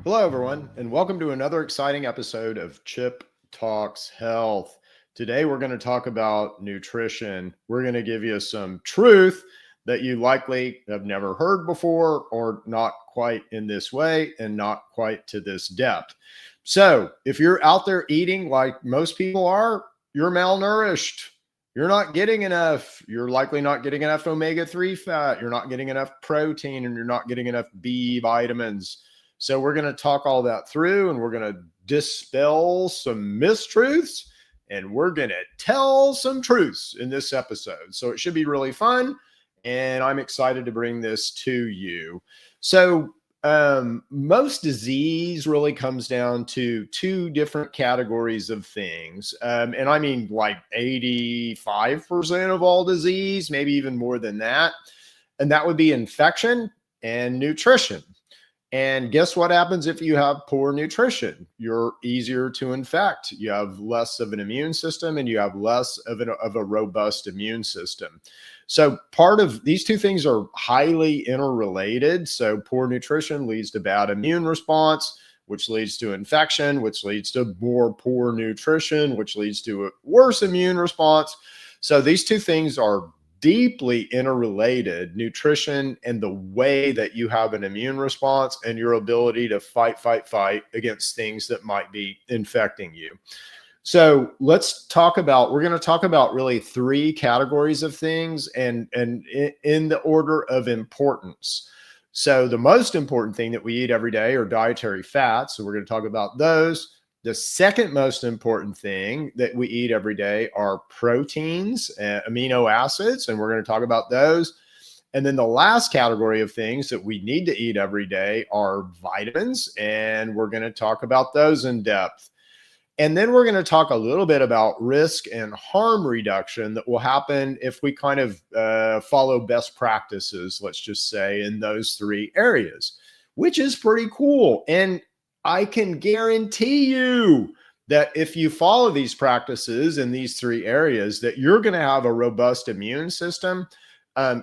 Hello, everyone, and welcome to another exciting episode of Chip Talks Health. Today, we're going to talk about nutrition. We're going to give you some truth that you likely have never heard before, or not quite in this way and not quite to this depth. So, if you're out there eating like most people are, you're malnourished. You're not getting enough. You're likely not getting enough omega-3 fat. You're not getting enough protein, and you're not getting enough B vitamins. So we're going to talk all that through, and we're going to dispel some mistruths, and we're going to tell some truths in this episode. So it should be really fun, and I'm excited to bring this to you. So most disease really comes down to two different categories of things. And I mean like 85% of all disease, maybe even more than that. And that would be infection and nutrition. And guess what happens if you have poor nutrition? You're easier to infect. You have less of an immune system, and you have less of a robust immune system. So part of these two things are highly interrelated. So poor nutrition leads to bad immune response, which leads to infection, which leads to more poor nutrition, which leads to a worse immune response. So these two things are deeply interrelated, nutrition and the way that you have an immune response and your ability to fight against things that might be infecting you. So let's talk about, we're going to talk about really three categories of things and in the order of importance. So the most important thing that we eat every day are dietary fats. So we're going to talk about those. The second most important thing that we eat every day are proteins, amino acids, and we're going to talk about those. And then the last category of things that we need to eat every day are vitamins, and we're going to talk about those in depth. And then we're going to talk a little bit about risk and harm reduction that will happen if we kind of follow best practices, let's just say, in those three areas, which is pretty cool. And I can guarantee you that if you follow these practices in these three areas, that you're going to have a robust immune system.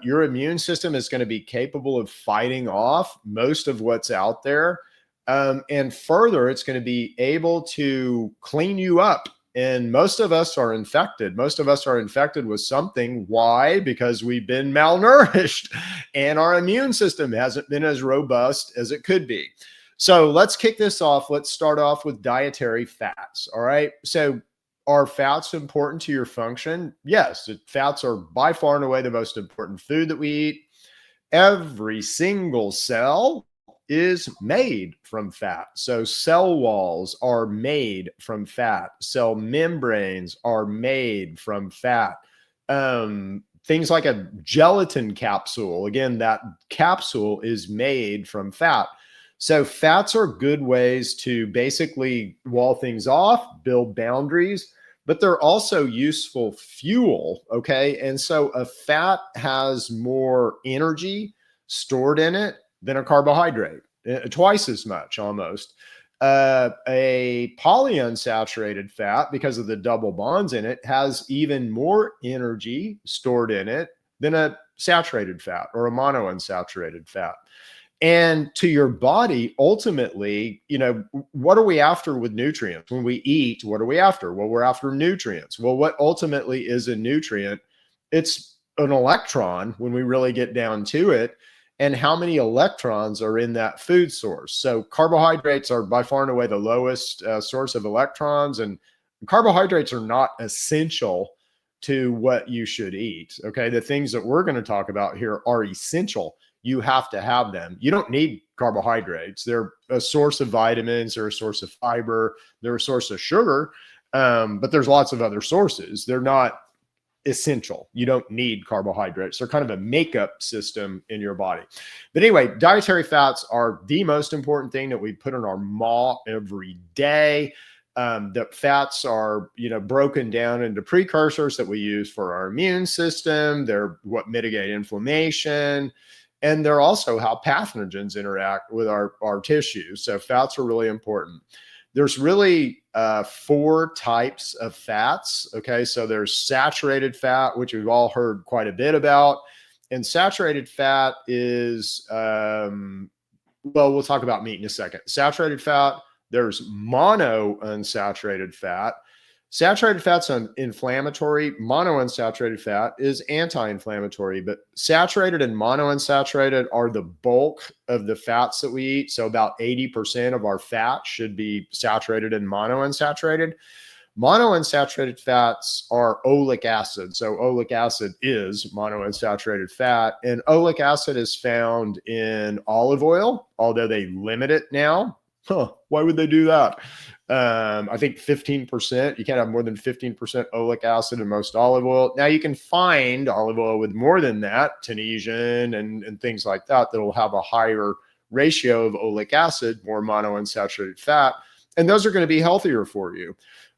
Your immune system is going to be capable of fighting off most of what's out there. And further, it's going to be able to clean you up. And most of us are infected. Most of us are infected with something. Why? Because we've been malnourished and our immune system hasn't been as robust as it could be. So let's kick this off. Let's start off with dietary fats. All right. So are fats important to your function? Yes. Fats are by far and away the most important food that we eat. Every single cell is made from fat. So cell walls are made from fat. Cell membranes are made from fat. Things like a gelatin capsule, again, that capsule is made from fat. So fats are good ways to basically wall things off, build boundaries, but they're also useful fuel. Okay. And so a fat has more energy stored in it than a carbohydrate, twice as much almost. A polyunsaturated fat, because of the double bonds in it, has even more energy stored in it than a saturated fat or a monounsaturated fat. And to your body, ultimately, what are we after with nutrients? When we eat, what are we after? Well, we're after nutrients. Well, what ultimately is a nutrient? It's an electron when we really get down to it. And how many electrons are in that food source? So carbohydrates are by far and away the lowest source of electrons. And carbohydrates are not essential to what you should eat. Okay. The things that we're going to talk about here are essential. You have to have them. You don't need carbohydrates. They're a source of vitamins, they're a source of fiber, they're a source of sugar, but there's lots of other sources. They're not essential. You don't need carbohydrates. They're kind of a makeup system in your body. But anyway, dietary fats are the most important thing that we put in our maw every day. The fats are, broken down into precursors that we use for our immune system. They're what mitigate inflammation. And they're also how pathogens interact with our tissues. So fats are really important. There's really four types of fats. Okay, so there's saturated fat, which we've all heard quite a bit about. And saturated fat is well, we'll talk about meat in a second. Saturated fat, there's monounsaturated fat. Saturated fat's inflammatory. Monounsaturated fat is anti-inflammatory, but saturated and monounsaturated are the bulk of the fats that we eat. So about 80% of our fat should be saturated and monounsaturated. Monounsaturated fats are oleic acid. So oleic acid is monounsaturated fat, and oleic acid is found in olive oil, although they limit it now. Why would they do that? I think 15%. You can't have more than 15% oleic acid in most olive oil. Now you can find olive oil with more than that, Tunisian and things like that, that'll have a higher ratio of oleic acid, more monounsaturated fat, and those are going to be healthier for you.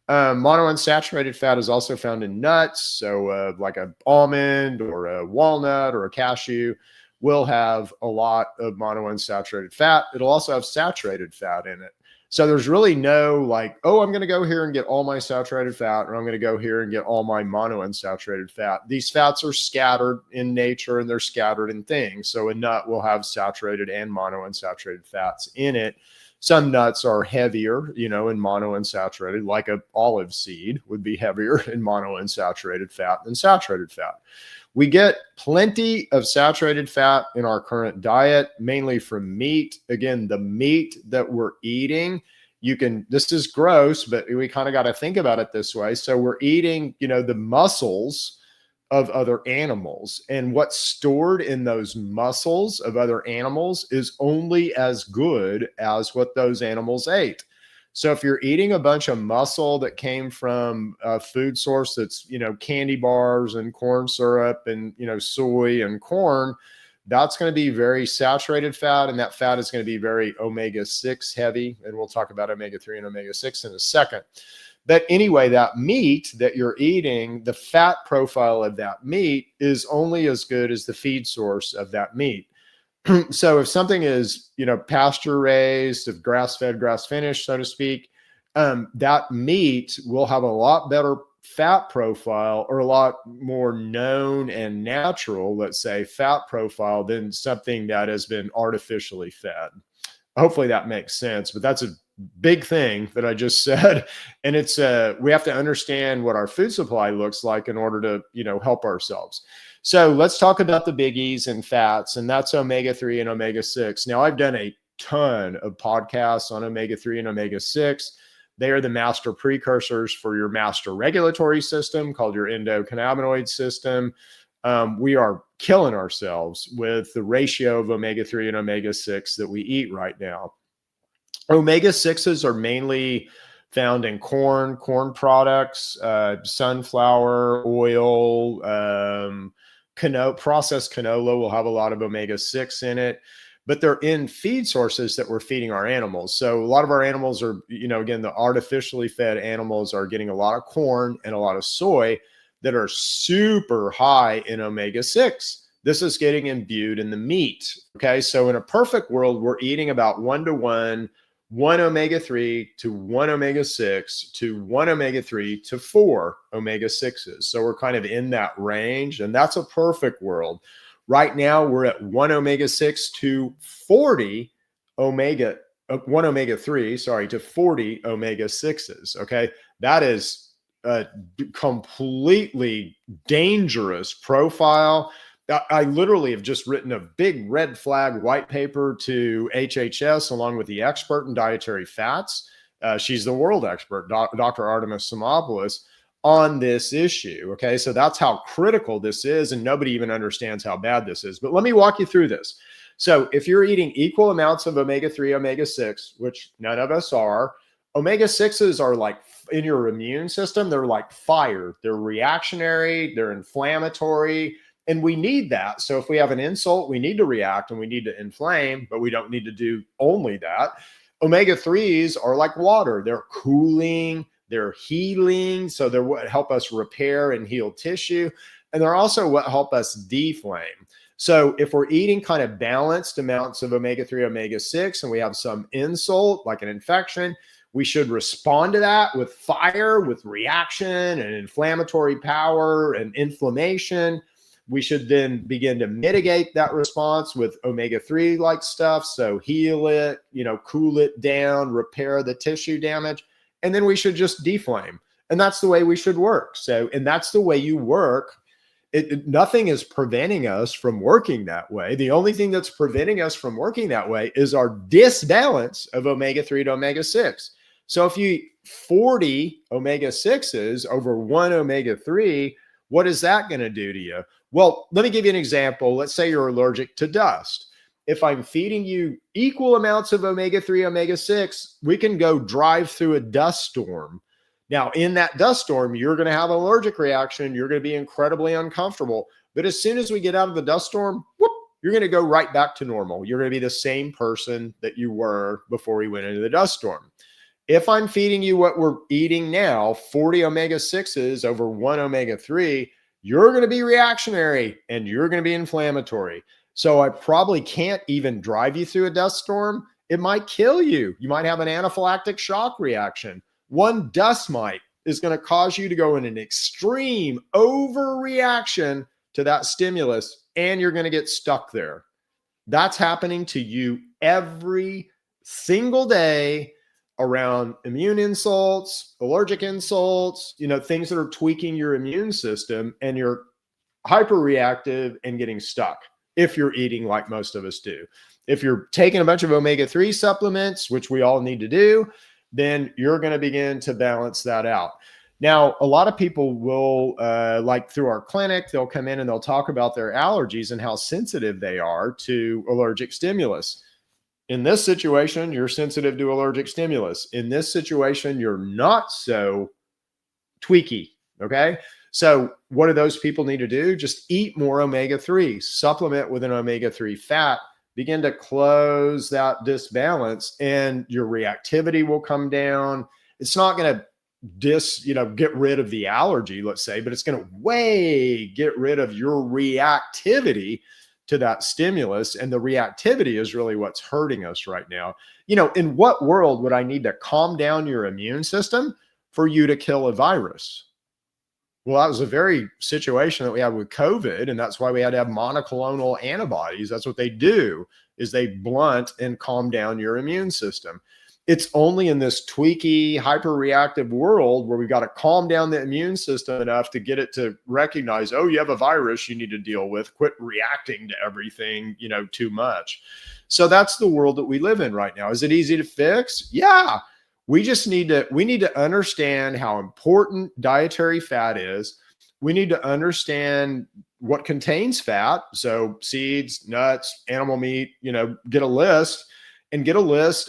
Monounsaturated fat is also found in nuts. So like an almond or a walnut or a cashew will have a lot of monounsaturated fat. It'll also have saturated fat in it. So there's really no like, oh, I'm going to go here and get all my saturated fat, or I'm going to go here and get all my monounsaturated fat. These fats are scattered in nature and they're scattered in things. So a nut will have saturated and monounsaturated fats in it. Some nuts are heavier, in monounsaturated, like an olive seed would be heavier in monounsaturated fat than saturated fat. We get plenty of saturated fat in our current diet, mainly from meat. Again, the meat that we're eating, this is gross, but we kind of got to think about it this way. So we're eating, the muscles of other animals, and what's stored in those muscles of other animals is only as good as what those animals ate. So if you're eating a bunch of muscle that came from a food source that's, candy bars and corn syrup and, soy and corn, that's going to be very saturated fat. And that fat is going to be very omega-6 heavy. And we'll talk about omega-3 and omega-6 in a second. But anyway, that meat that you're eating, the fat profile of that meat is only as good as the feed source of that meat. So if something is, pasture raised, if grass fed, grass finished, so to speak, that meat will have a lot better fat profile, or a lot more known and natural, let's say, fat profile than something that has been artificially fed. Hopefully that makes sense, but that's a big thing that I just said. And it's we have to understand what our food supply looks like in order to, help ourselves. So let's talk about the biggies and fats, and that's omega-3 and omega-6. Now, I've done a ton of podcasts on omega-3 and omega-6. They are the master precursors for your master regulatory system called your endocannabinoid system. We are killing ourselves with the ratio of omega-3 and omega-6 that we eat right now. Omega-6s are mainly found in corn products, sunflower oil, processed canola will have a lot of omega-6 in it, but they're in feed sources that we're feeding our animals. So a lot of our animals are, again, the artificially fed animals are getting a lot of corn and a lot of soy that are super high in omega-6. This is getting imbued in the meat. Okay. So in a perfect world, we're eating about 1-to-1, 1 omega-3 to 1 omega-6 to 1 omega-3 to 4 omega-6s. So we're kind of in that range, and that's a perfect world. Right now, we're at 1 omega-6 to 40 1 omega-3, to 40 omega-6s. Okay. That is a completely dangerous profile. I literally have just written a big red flag white paper to HHS along with the expert in dietary fats. She's the world expert, Dr. Artemis Simopoulos, on this issue. Okay, so that's how critical this is, and nobody even understands how bad this is. But let me walk you through this. So if you're eating equal amounts of omega-3, omega-6, which none of us are, omega-6s are like in your immune system, they're like fire. They're reactionary, they're inflammatory, and we need that. So if we have an insult, we need to react and we need to inflame, but we don't need to do only that. Omega-3s are like water. They're cooling, they're healing. So they're what help us repair and heal tissue. And they're also what help us deflame. So if we're eating kind of balanced amounts of omega-3, omega-6, and we have some insult, like an infection, we should respond to that with fire, with reaction and inflammatory power and inflammation. we should then begin to mitigate that response with omega-3 like stuff. So heal it, cool it down, repair the tissue damage, and then we should just deflame. And that's the way we should work. So, and that's the way you work. Nothing is preventing us from working that way. The only thing that's preventing us from working that way is our disbalance of omega-3 to omega-6. So if you eat 40 omega-6s over one omega-3, what is that going to do to you? Well, let me give you an example. Let's say you're allergic to dust. If I'm feeding you equal amounts of omega-3, omega-6, we can go drive through a dust storm. Now, in that dust storm, you're going to have an allergic reaction. You're going to be incredibly uncomfortable. But as soon as we get out of the dust storm, whoop, you're going to go right back to normal. You're going to be the same person that you were before we went into the dust storm. If I'm feeding you what we're eating now, 40 omega-6s over one omega-3, you're going to be reactionary and you're going to be inflammatory. So I probably can't even drive you through a dust storm. It might kill you. You might have an anaphylactic shock reaction. One dust mite is going to cause you to go in an extreme overreaction to that stimulus, and you're going to get stuck there. That's happening to you every single day around immune insults, allergic insults, things that are tweaking your immune system, and you're hyperreactive and getting stuck if you're eating like most of us do. If you're taking a bunch of omega-3 supplements, which we all need to do, then you're going to begin to balance that out. Now, a lot of people will, like through our clinic, they'll come in and they'll talk about their allergies and how sensitive they are to allergic stimulus. In this situation, you're sensitive to allergic stimulus. In this situation, you're not so tweaky, okay? So what do those people need to do? Just eat more omega-3, supplement with an omega-3 fat, begin to close that disbalance, and your reactivity will come down. It's not going to get rid of the allergy, let's say, but it's going to get rid of your reactivity to that stimulus. And the reactivity is really what's hurting us right now. In what world would I need to calm down your immune system for you to kill a virus? Well, that was a very situation that we had with COVID, and that's why we had to have monoclonal antibodies. That's what they do, is they blunt and calm down your immune system. It's only in this tweaky, hyperreactive world where we've got to calm down the immune system enough to get it to recognize, oh, you have a virus you need to deal with. Quit reacting to everything, too much. So that's the world that we live in right now. Is it easy to fix? Yeah. We need to understand how important dietary fat is. We need to understand what contains fat. So seeds, nuts, animal meat, get a list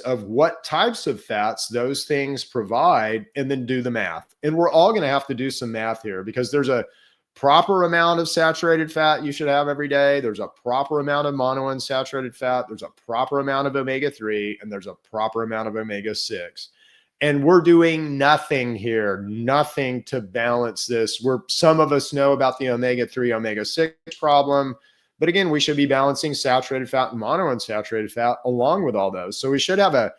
of what types of fats those things provide, and then do the math. And we're all going to have to do some math here, because there's a proper amount of saturated fat you should have every day. There's a proper amount of monounsaturated fat. There's a proper amount of omega-3, and there's a proper amount of omega-6. And we're doing nothing here, nothing to balance this. Some of us know about the omega-3, omega-6 problem, but again, we should be balancing saturated fat and monounsaturated fat along with all those. So we should have a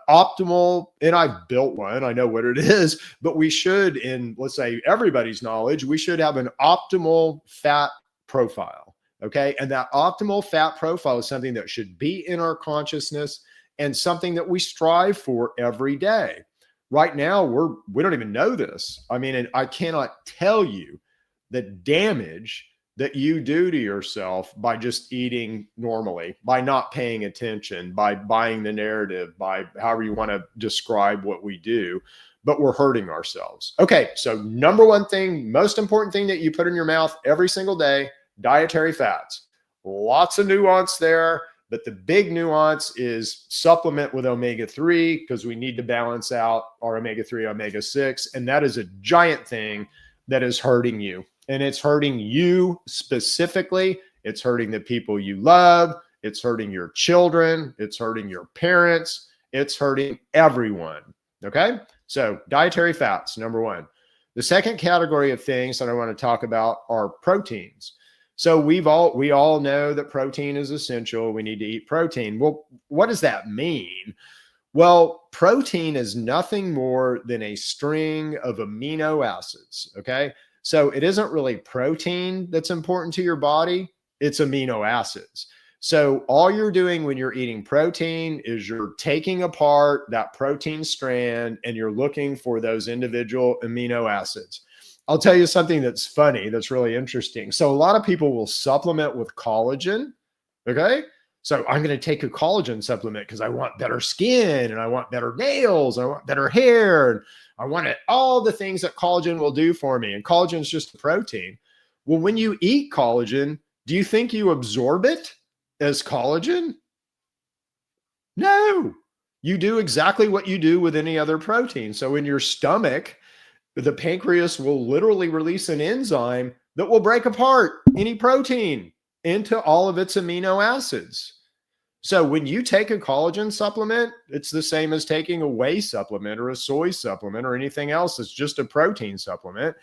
optimal, and I've built one, I know what it is, but we should, in let's say everybody's knowledge, we should have an optimal fat profile, okay? And that optimal fat profile is something that should be in our consciousness, and something that we strive for every day. Right now, we don't even know this. I mean, and I cannot tell you the damage that you do to yourself by just eating normally, by not paying attention, by buying the narrative, by however you want to describe what we do, but we're hurting ourselves. Okay, so number one thing, most important thing that you put in your mouth every single day, dietary fats. Lots of nuance there. But the big nuance is supplement with omega-3, because we need to balance out our omega-3, omega-6. And that is a giant thing that is hurting you. And it's hurting you specifically. It's hurting the people you love. It's hurting your children. It's hurting your parents. It's hurting everyone. Okay? So dietary fats, number one. The second category of things that I want to talk about are proteins. So we all know that protein is essential. We need to eat protein. Well, what does that mean? Well, protein is nothing more than a string of amino acids, okay? So it isn't really protein that's important to your body, it's amino acids. So all you're doing when you're eating protein is you're taking apart that protein strand and you're looking for those individual amino acids. I'll tell you something that's funny, that's really interesting. So a lot of people will supplement with collagen. Okay. So I'm going to take a collagen supplement because I want better skin and I want better nails. And I want better hair. And I want it, all the things that collagen will do for me. And collagen is just a protein. Well, when you eat collagen, do you think you absorb it as collagen? No. You do exactly what you do with any other protein. So in your stomach, the pancreas will literally release an enzyme that will break apart any protein into all of its amino acids. So when you take a collagen supplement, it's the same as taking a whey supplement or a soy supplement or anything else. It's just a protein supplement.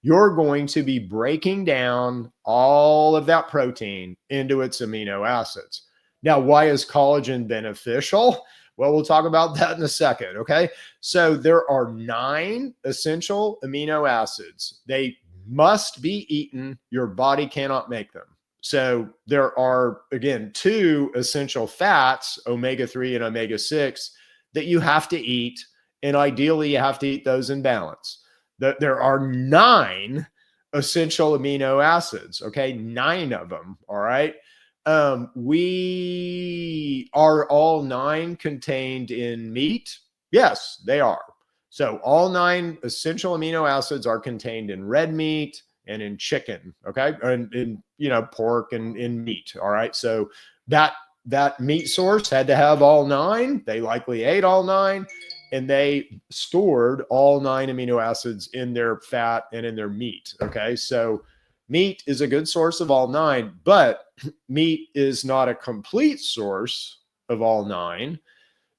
You're going to be breaking down all of that protein into its amino acids. Now, why is collagen beneficial? Well, we'll talk about that in a second. Okay. So there are 9 essential amino acids. They must be eaten. Your body cannot make them. So there are, again, 2 essential fats, omega-3 and omega-6, that you have to eat. And ideally, you have to eat those in balance. There are 9 essential amino acids. Okay. 9 of them. All right. We are all 9 contained in meat? Yes, they are. So all 9 essential amino acids are contained in red meat and in chicken, okay? And in, pork and in meat, all right? So that meat source had to have all 9. They likely ate all 9 and they stored all 9 amino acids in their fat and in their meat, okay? So meat is a good source of all 9, but meat is not a complete source of all 9.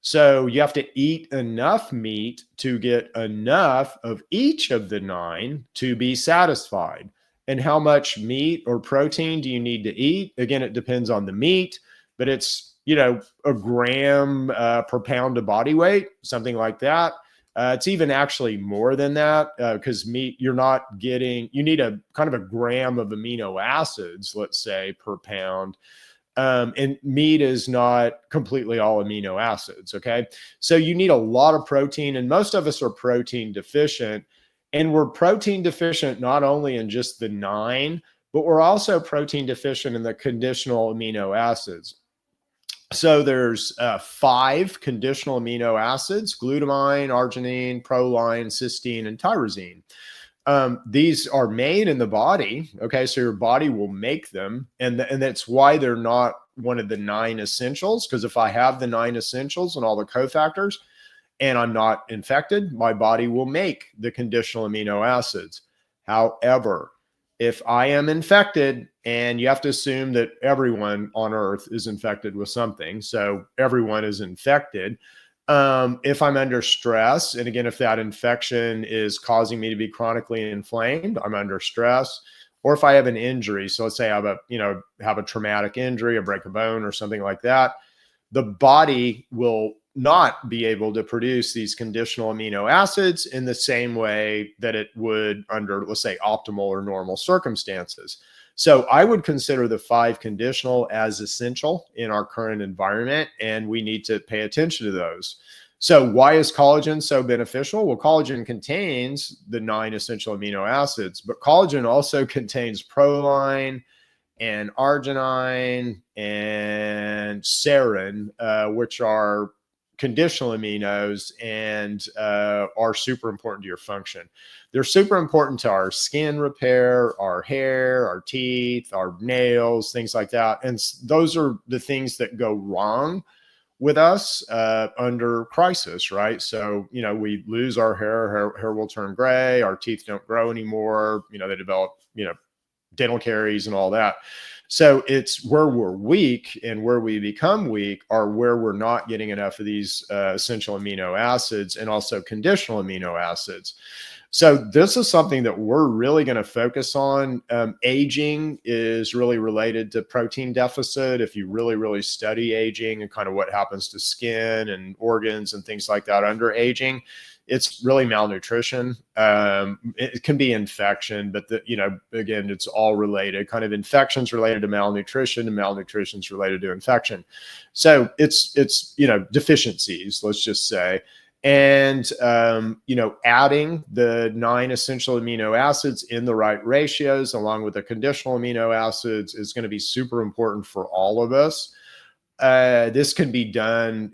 So you have to eat enough meat to get enough of each of the 9 to be satisfied. And how much meat or protein do you need to eat? Again, it depends on the meat, but it's, a gram per pound of body weight, something like that. It's even actually more than that because meat, you need a kind of a gram of amino acids, let's say, per pound. And meat is not completely all amino acids. Okay. So you need a lot of protein, and most of us are protein deficient. And we're protein deficient not only in just the 9, but we're also protein deficient in the conditional amino acids. So there's 5 conditional amino acids: glutamine, arginine, proline, cysteine, and tyrosine. These are made in the body. Okay. So your body will make them. And that's why they're not one of the 9 essentials. Because if I have the 9 essentials and all the cofactors and I'm not infected, my body will make the conditional amino acids. However, if I am infected, and you have to assume that everyone on earth is infected with something. So everyone is infected. If I'm under stress, and again, if that infection is causing me to be chronically inflamed, I'm under stress. Or if I have an injury, so let's say I have a traumatic injury, I break a bone or something like that, the body will not be able to produce these conditional amino acids in the same way that it would under, let's say, optimal or normal circumstances. So I would consider the 5 conditional as essential in our current environment, and we need to pay attention to those. So why is collagen so beneficial? Well, collagen contains the 9 essential amino acids, but collagen also contains proline and arginine and serine, which are conditional aminos and are super important to your function. They're super important to our skin repair, our hair, our teeth, our nails, things like that. And those are the things that go wrong with us under crisis, right? So, we lose our hair will turn gray, our teeth don't grow anymore, they develop, dental caries and all that. So it's where we're weak, and where we become weak are where we're not getting enough of these essential amino acids and also conditional amino acids. So this is something that we're really going to focus on. Aging is really related to protein deficit. If you really study aging and kind of what happens to skin and organs and things like that under aging, it's really malnutrition. It can be infection, but again, it's all related. Kind of infections related to malnutrition, and malnutrition's related to infection. So it's deficiencies, let's just say. And adding the 9 essential amino acids in the right ratios along with the conditional amino acids is going to be super important for all of us. This can be done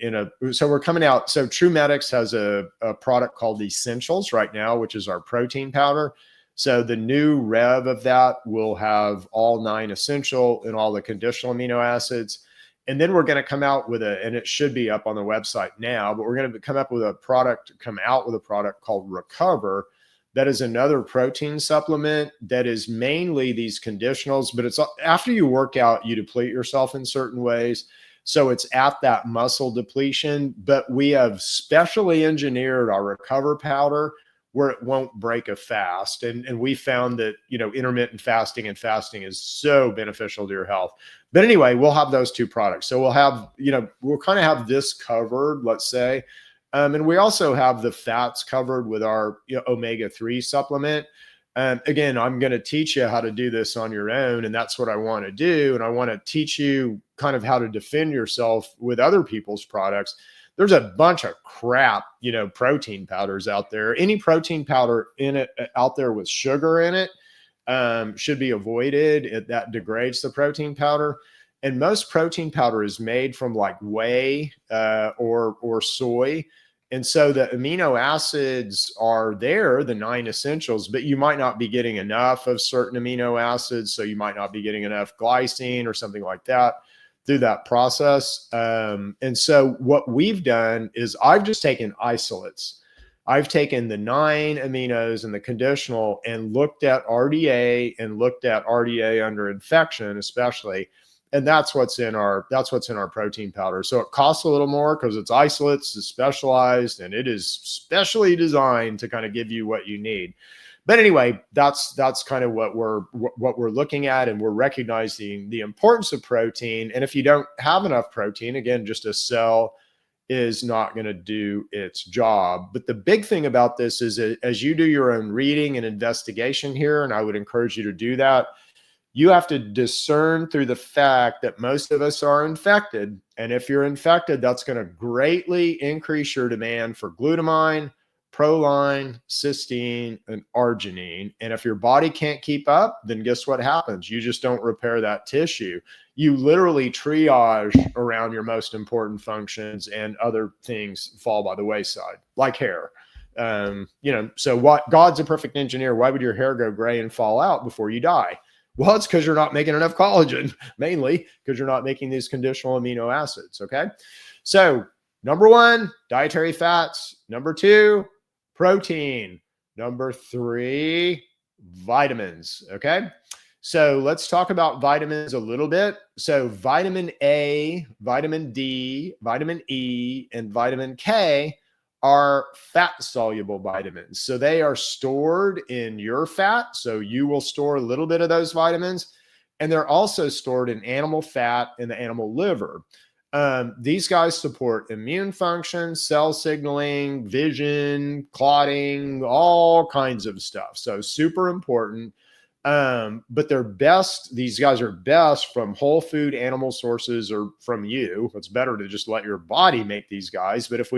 so we're coming out. So TrueMedX has a product called Essentials right now, which is our protein powder. So the new rev of that will have all 9 essential and all the conditional amino acids. And then we're going to come out with and it should be up on the website now, but we're going to come out with a product called Recover. That is another protein supplement that is mainly these conditionals, but it's after you work out, you deplete yourself in certain ways. So it's at that muscle depletion, but we have specially engineered our Recover powder where it won't break a fast. And we found that, intermittent fasting and fasting is so beneficial to your health. But anyway, we'll have those 2 products. So we'll have, we'll kind of have this covered, let's say. And we also have the fats covered with our omega-3 supplement. Again, I'm going to teach you how to do this on your own. And that's what I want to do. And I want to teach you kind of how to defend yourself with other people's products. There's a bunch of crap, protein powders out there. Any protein powder out there with sugar in it should be avoided. That degrades the protein powder. And most protein powder is made from like whey or soy. And so the amino acids are there, the 9 essentials, but you might not be getting enough of certain amino acids. So you might not be getting enough glycine or something like that through that process. And so what we've done is I've just taken isolates. I've taken the 9 aminos and the conditional and looked at RDA under infection, especially. And that's what's in our protein powder. So it costs a little more because it's isolates, it's specialized, and it is specially designed to kind of give you what you need. But anyway, that's kind of what we're looking at, and we're recognizing the importance of protein. And if you don't have enough protein, again, just a cell is not going to do its job. But the big thing about this is as you do your own reading and investigation here, and I would encourage you to do that, you have to discern through the fact that most of us are infected. And if you're infected, that's going to greatly increase your demand for glutamine, proline, cysteine, and arginine. And if your body can't keep up, then guess what happens? You just don't repair that tissue. You literally triage around your most important functions, and other things fall by the wayside, like hair. So what? God's a perfect engineer. Why would your hair go gray and fall out before you die? Well, it's because you're not making enough collagen, mainly because you're not making these conditional amino acids. Okay. So number 1, dietary fats. Number 2, protein. Number 3, vitamins. Okay. So let's talk about vitamins a little bit. So vitamin A, vitamin D, vitamin E, and vitamin K are fat soluble vitamins. So they are stored in your fat. So you will store a little bit of those vitamins. And they're also stored in animal fat in the animal liver. These guys support immune function, cell signaling, vision, clotting, all kinds of stuff. So super important. But these guys are best from whole food animal sources or from you. It's better to just let your body make these guys. But if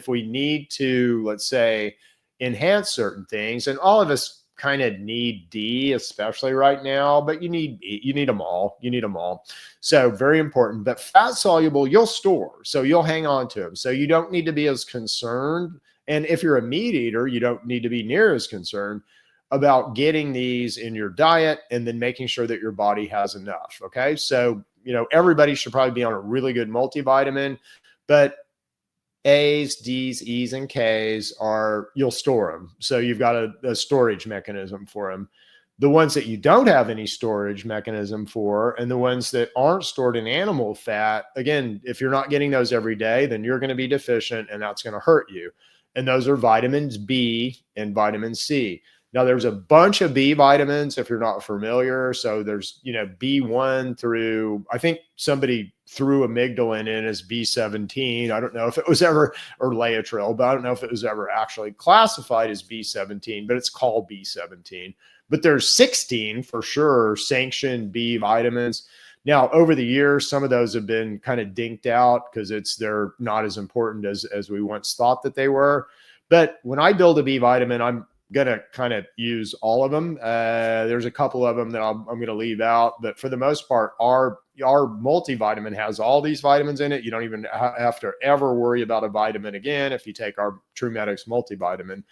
we need to, let's say, enhance certain things, and all of us kind of need D, especially right now, but you need them all. You need them all. So very important. But fat soluble, you'll store. So you'll hang on to them. So you don't need to be as concerned. And if you're a meat eater, you don't need to be near as concerned about getting these in your diet and then making sure that your body has enough. Okay. So, everybody should probably be on a really good multivitamin, but A's, D's, E's, and K's you'll store them. So you've got a storage mechanism for them. The ones that you don't have any storage mechanism for, and the ones that aren't stored in animal fat, again, if you're not getting those every day, then you're going to be deficient, and that's going to hurt you. And those are vitamins B and vitamin C. Now, there's a bunch of B vitamins if you're not familiar. So there's, B1 through, I think somebody threw amygdalin in as B17. I don't know if it was ever, or Laetrile, but I don't know if it was ever actually classified as B17, but it's called B17. But there's 16 for sure sanctioned B vitamins. Now, over the years, some of those have been kind of dinked out because they're not as important as we once thought that they were. But when I build a B vitamin, I'm going to kind of use all of them. There's a couple of them that I'm going to leave out, but for the most part, our multivitamin has all these vitamins in it. You don't even have to ever worry about a vitamin again if you take our TrueMedX multivitamin.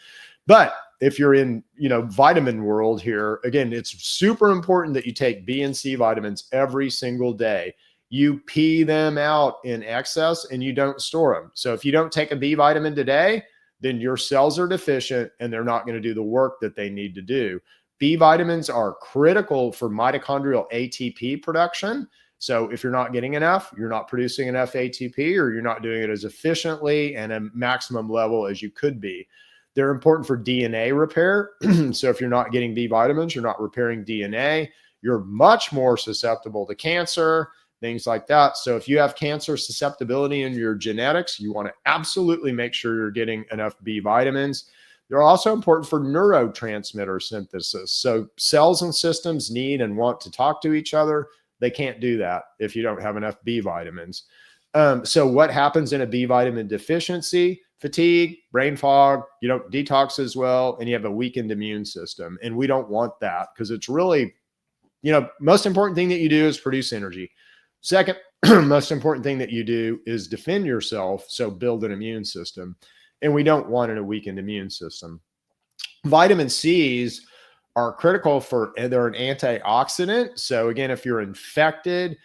But if you're in, vitamin world here, again, it's super important that you take B and C vitamins every single day. You pee them out in excess and you don't store them. So if you don't take a B vitamin today, then your cells are deficient and they're not going to do the work that they need to do. B vitamins are critical for mitochondrial ATP production. So if you're not getting enough, you're not producing enough ATP, or you're not doing it as efficiently and a maximum level as you could be. They're important for DNA repair. So if you're not getting B vitamins, you're not repairing DNA, you're much more susceptible to cancer, things like that. So if you have cancer susceptibility in your genetics, you want to absolutely make sure you're getting enough B vitamins. They're also important for neurotransmitter synthesis. So cells and systems need and want to talk to each other. They can't do that if you don't have enough B vitamins. So what happens in a B vitamin deficiency? Fatigue, brain fog, you don't detox as well, and you have a weakened immune system. And we don't want that because it's really, most important thing that you do is produce energy. Second, most important thing that you do is defend yourself. So build an immune system. And we don't want a weakened immune system. Vitamin C's are critical they're an antioxidant. So again, if you're infected,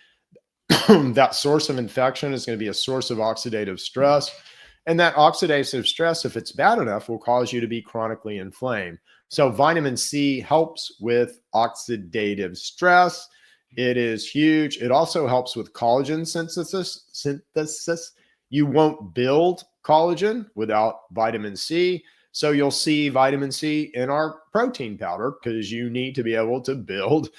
that source of infection is going to be a source of oxidative stress. And that oxidative stress, if it's bad enough, will cause you to be chronically inflamed. So vitamin C helps with oxidative stress. It is huge. It also helps with collagen synthesis. You won't build collagen without vitamin C. So you'll see vitamin C in our protein powder because you need to be able to build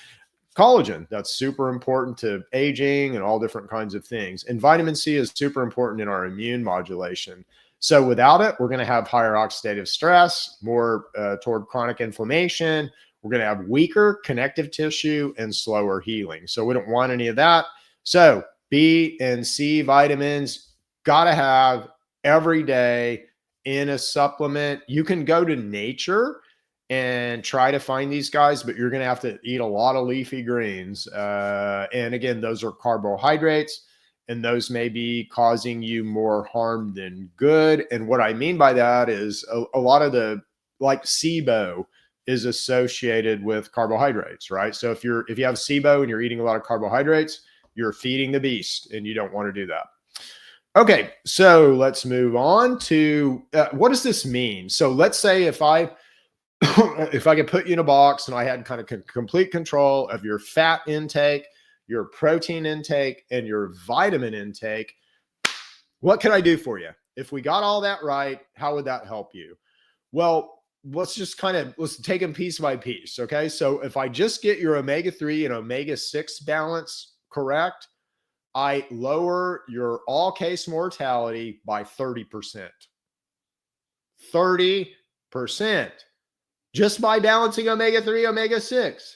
collagen. That's super important to aging and all different kinds of things. And vitamin C is super important in our immune modulation. So without it, we're going to have higher oxidative stress, more toward chronic inflammation. We're going to have weaker connective tissue and slower healing. So we don't want any of that. So B and C vitamins, got to have every day in a supplement. You can go to nature and try to find these guys, but you're going to have to eat a lot of leafy greens. And again, those are carbohydrates, and those may be causing you more harm than good. And what I mean by that is a lot of like SIBO is associated with carbohydrates, right? So if you have SIBO and you're eating a lot of carbohydrates, you're feeding the beast, and you don't want to do that. Okay, so let's move on to what does this mean? So let's say if I could put you in a box and I had kind of complete control of your fat intake, your protein intake, and your vitamin intake, what can I do for you? If we got all that right, how would that help you? Well, let's take them piece by piece. Okay. So if I just get your omega-3 and omega-6 balance correct, I lower your all case mortality by 30%. 30%. Just by balancing omega-3, omega-6.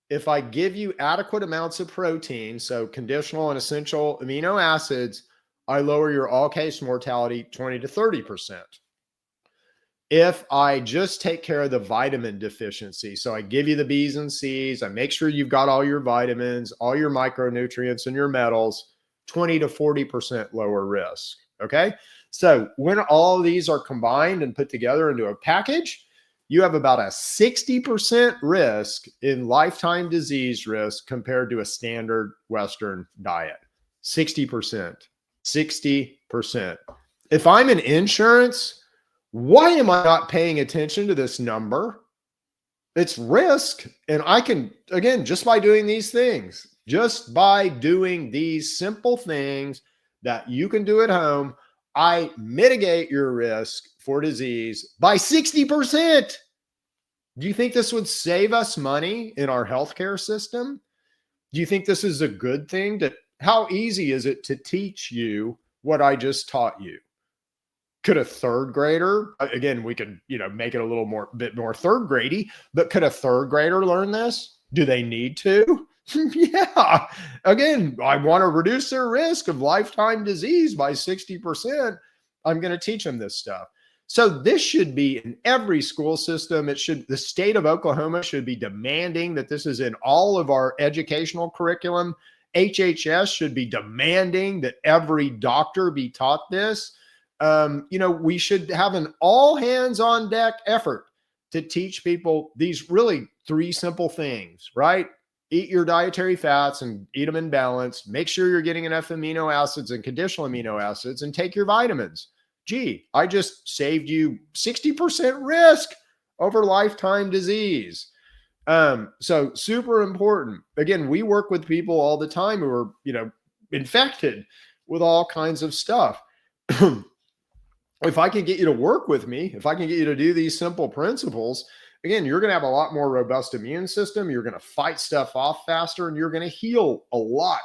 If I give you adequate amounts of protein, so conditional and essential amino acids, I lower your all-case mortality 20 to 30%. If I just take care of the vitamin deficiency, so I give you the B's and C's, I make sure you've got all your vitamins, all your micronutrients and your metals, 20 to 40% lower risk. Okay. So when all of these are combined and put together into a package, you have about a 60% risk in lifetime disease risk compared to a standard Western diet. 60%. 60%. If I'm in insurance, why am I not paying attention to this number? It's risk. And I can, again, just by doing these things, just by doing these simple things that you can do at home, I mitigate your risk for disease by 60%. Do you think this would save us money in our healthcare system? Do you think this is a good thing? How easy is it to teach you what I just taught you? Could a third grader, again, we could, make it a little bit more third grady, but could a third grader learn this? Do they need to? Yeah. Again, I want to reduce their risk of lifetime disease by 60%. I'm going to teach them this stuff. So this should be in every school system. The state of Oklahoma should be demanding that this is in all of our educational curriculum. HHS should be demanding that every doctor be taught this. We should have an all hands on deck effort to teach people these really 3 simple things, right? Eat your dietary fats and eat them in balance. Make sure you're getting enough amino acids and conditional amino acids, and take your vitamins. Gee, I just saved you 60% risk over lifetime disease. So super important. Again, we work with people all the time who are, infected with all kinds of stuff. If I can get you to work with me, if I can get you to do these simple principles, again, you're going to have a lot more robust immune system. You're going to fight stuff off faster, and you're going to heal a lot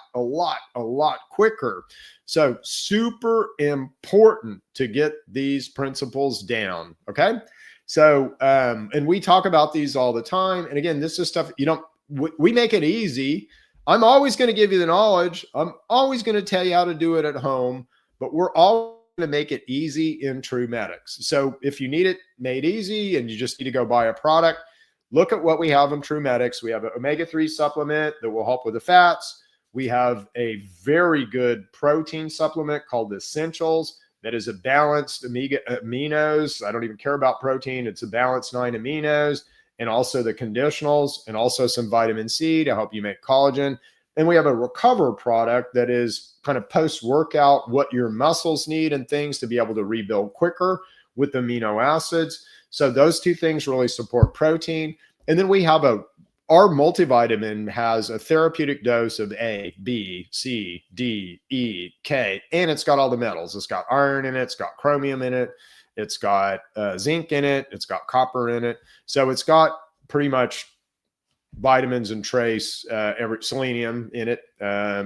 quicker. So super important to get these principles down. Okay. So, and we talk about these all the time. And again, this is stuff we make it easy. I'm always going to give you the knowledge. I'm always going to tell you how to do it at home, but we're all to make it easy in TrueMedX. So if you need it made easy and you just need to go buy a product, look at what we have in TrueMedX. We have an omega-3 supplement that will help with the fats. We have a very good protein supplement called Essentials that is a balanced aminos. I don't even care about protein. It's a balanced 9 aminos, and also the conditionals, and also some vitamin C to help you make collagen. And we have a Recover product that is kind of post-workout, what your muscles need and things to be able to rebuild quicker with amino acids. So those 2 things really support protein. And then we have our multivitamin has a therapeutic dose of A, B, C, D, E, K, and it's got all the metals. It's got iron in it. It's got chromium in it. It's got zinc in it. It's got copper in it. So it's got pretty much vitamins and trace, selenium in it.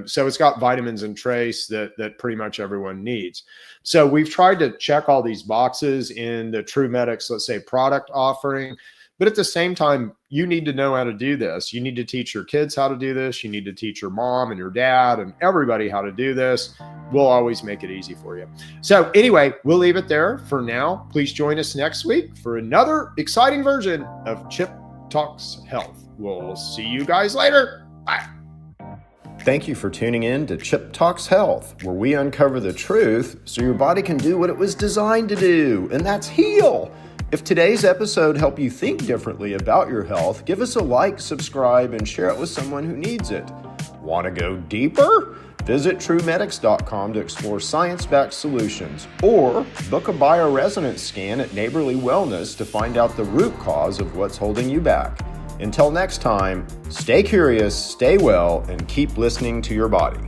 So it's got vitamins and trace that pretty much everyone needs. So we've tried to check all these boxes in the TrueMedX, let's say, product offering. But at the same time, you need to know how to do this. You need to teach your kids how to do this. You need to teach your mom and your dad and everybody how to do this. We'll always make it easy for you. So anyway, we'll leave it there for now. Please join us next week for another exciting version of Chip Talks Health. We'll see you guys later. Bye. Thank you for tuning in to Chip Talks Health, where we uncover the truth so your body can do what it was designed to do, and that's heal. If today's episode helped you think differently about your health, give us a like, subscribe, and share it with someone who needs it. Want to go deeper? Visit TrueMedX.com to explore science-backed solutions, or book a bioresonance scan at Neighborly Wellness to find out the root cause of what's holding you back. Until next time, stay curious, stay well, and keep listening to your body.